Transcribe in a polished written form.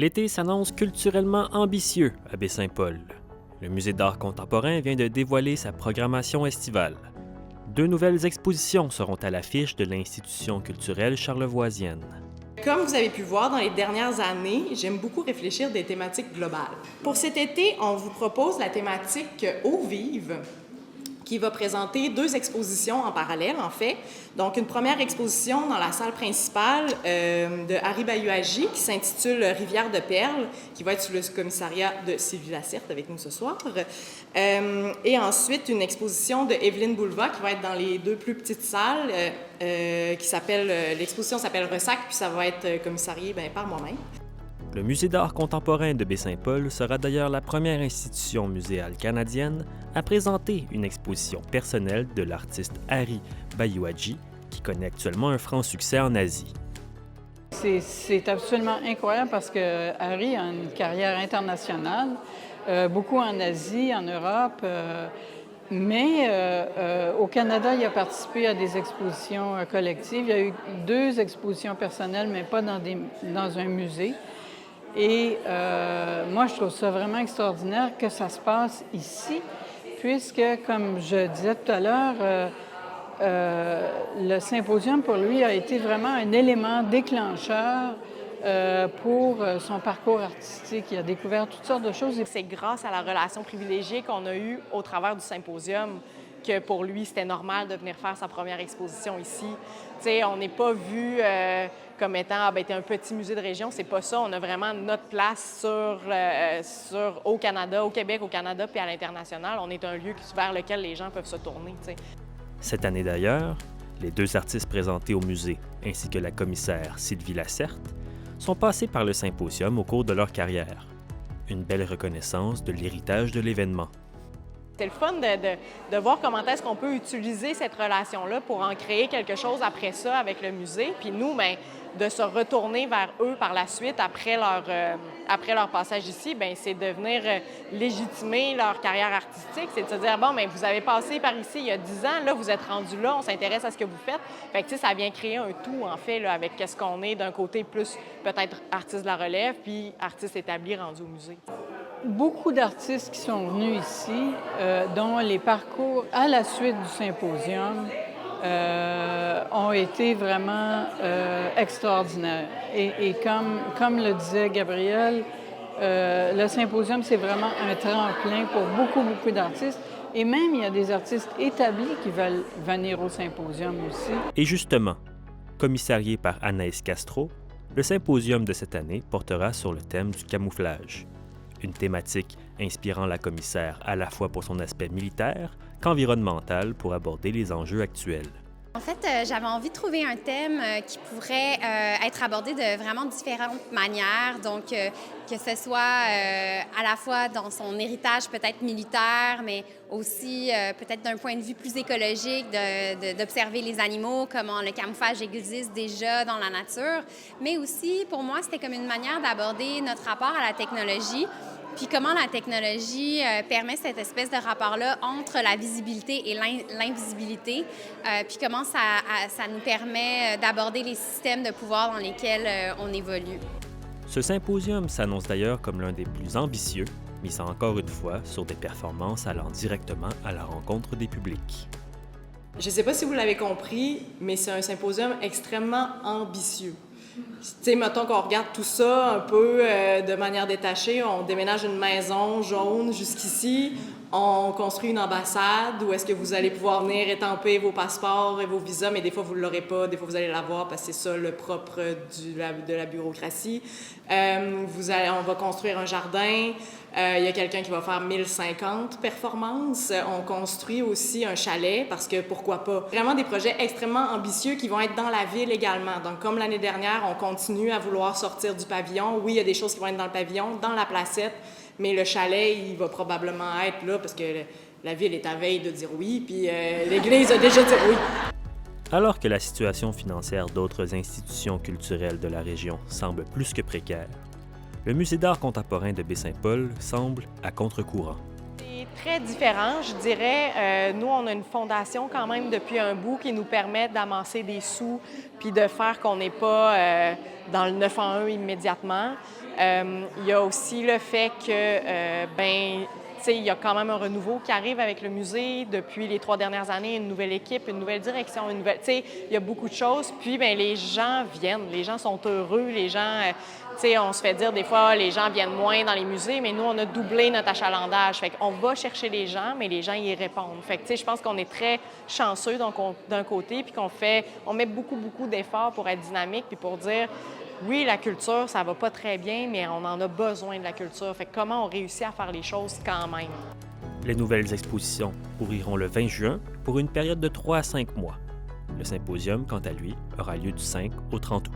L'été s'annonce culturellement ambitieux à Baie-Saint-Paul. Le Musée d'art contemporain vient de dévoiler sa programmation estivale. 2 nouvelles expositions seront à l'affiche de l'institution culturelle charlevoisienne. Comme vous avez pu voir dans les dernières années, j'aime beaucoup réfléchir des thématiques globales. Pour cet été, on vous propose la thématique Eau vive, qui va présenter 2 expositions en parallèle, en fait. Donc, une première exposition dans la salle principale de Harry Bayouagi, qui s'intitule Rivière de Perles, qui va être sous le commissariat de Sylvie Lacerte avec nous ce soir. Et ensuite, une exposition de Evelyne Boulva, qui va être dans les 2 plus petites salles, l'exposition s'appelle Ressac, puis ça va être commissarié par moi-même. Le Musée d'art contemporain de Baie-Saint-Paul sera d'ailleurs la première institution muséale canadienne à présenter une exposition personnelle de l'artiste Harry Bayouagi, qui connaît actuellement un franc succès en Asie. C'est absolument incroyable parce que Harry a une carrière internationale, beaucoup en Asie, en Europe, mais au Canada, il a participé à des expositions collectives. Il y a eu 2 expositions personnelles, mais pas dans un musée. Et moi, je trouve ça vraiment extraordinaire que ça se passe ici, puisque, comme je disais tout à l'heure, le symposium, pour lui, a été vraiment un élément déclencheur pour son parcours artistique. Il a découvert toutes sortes de choses. C'est grâce à la relation privilégiée qu'on a eue au travers du symposium que pour lui, c'était normal de venir faire sa première exposition ici. Tu sais, on n'est pas vu comme étant t'es un petit musée de région, c'est pas ça. On a vraiment notre place au Canada, au Québec, au Canada, puis à l'international. On est un lieu vers lequel les gens peuvent se tourner, tu sais. Cette année d'ailleurs, les 2 artistes présentés au musée, ainsi que la commissaire Sylvie Lacerte, sont passés par le symposium au cours de leur carrière. Une belle reconnaissance de l'héritage de l'événement. C'est le fun de voir comment est-ce qu'on peut utiliser cette relation-là pour en créer quelque chose après ça avec le musée. Puis nous, de se retourner vers eux par la suite après leur passage ici, c'est de venir légitimer leur carrière artistique. C'est de se dire, vous avez passé par ici il y a 10 ans, là, vous êtes rendu là, on s'intéresse à ce que vous faites. Fait que, ça vient créer un tout, en fait, là, avec qu'est-ce qu'on est d'un côté plus peut-être artiste de la relève, puis artiste établi rendu au musée. Beaucoup d'artistes qui sont venus ici, dont les parcours à la suite du symposium ont été vraiment extraordinaires. Et comme le disait Gabriel, le symposium, c'est vraiment un tremplin pour beaucoup d'artistes. Et même, il y a des artistes établis qui veulent venir au symposium aussi. Et justement, commissarié par Anaïs Castro, le symposium de cette année portera sur le thème du camouflage. Une thématique inspirant la commissaire à la fois pour son aspect militaire qu'environnemental pour aborder les enjeux actuels. En fait, j'avais envie de trouver un thème qui pourrait être abordé de vraiment différentes manières. Donc, que ce soit à la fois dans son héritage peut-être militaire, mais aussi peut-être d'un point de vue plus écologique, d'observer les animaux, comment le camouflage existe déjà dans la nature. Mais aussi, pour moi, c'était comme une manière d'aborder notre rapport à la technologie. Puis comment la technologie permet cette espèce de rapport-là entre la visibilité et l'invisibilité, puis comment ça nous permet d'aborder les systèmes de pouvoir dans lesquels on évolue. Ce symposium s'annonce d'ailleurs comme l'un des plus ambitieux, misant encore une fois sur des performances allant directement à la rencontre des publics. Je ne sais pas si vous l'avez compris, mais c'est un symposium extrêmement ambitieux. Tu sais, mettons qu'on regarde tout ça un peu de manière détachée, on déménage une maison jaune jusqu'ici, on construit une ambassade où est-ce que vous allez pouvoir venir étamper vos passeports et vos visas, mais des fois vous ne l'aurez pas, des fois vous allez l'avoir parce que c'est ça le propre de la bureaucratie. On va construire un jardin, il y a quelqu'un qui va faire 1050 performances. On construit aussi un chalet parce que pourquoi pas. Vraiment des projets extrêmement ambitieux qui vont être dans la ville également. Donc comme l'année dernière, on continue à vouloir sortir du pavillon. Oui, il y a des choses qui vont être dans le pavillon, dans la placette, mais le chalet, il va probablement être là parce que la ville est à veille de dire oui, puis l'Église a déjà dit oui. Alors que la situation financière d'autres institutions culturelles de la région semble plus que précaire, le Musée d'art contemporain de Baie-Saint-Paul semble à contre-courant. C'est très différent, je dirais. Nous, on a une fondation quand même depuis un bout qui nous permet d'amasser des sous puis de faire qu'on n'est pas dans le 9 en 1 immédiatement. Il y a aussi le fait que, il y a quand même un renouveau qui arrive avec le musée depuis les 3 dernières années, une nouvelle équipe, une nouvelle direction, il y a beaucoup de choses. Puis, les gens viennent, les gens sont heureux, les gens, on se fait dire des fois, les gens viennent moins dans les musées, mais nous, on a doublé notre achalandage. Fait qu'on va chercher les gens, mais les gens y répondent. Fait que, je pense qu'on est très chanceux d'un côté, puis on met beaucoup, beaucoup d'efforts pour être dynamique, puis pour dire, oui, la culture, ça va pas très bien, mais on en a besoin de la culture. Fait que comment on réussit à faire les choses quand même? Les nouvelles expositions ouvriront le 20 juin pour une période de 3 à 5 mois. Le symposium, quant à lui, aura lieu du 5 au 30 août.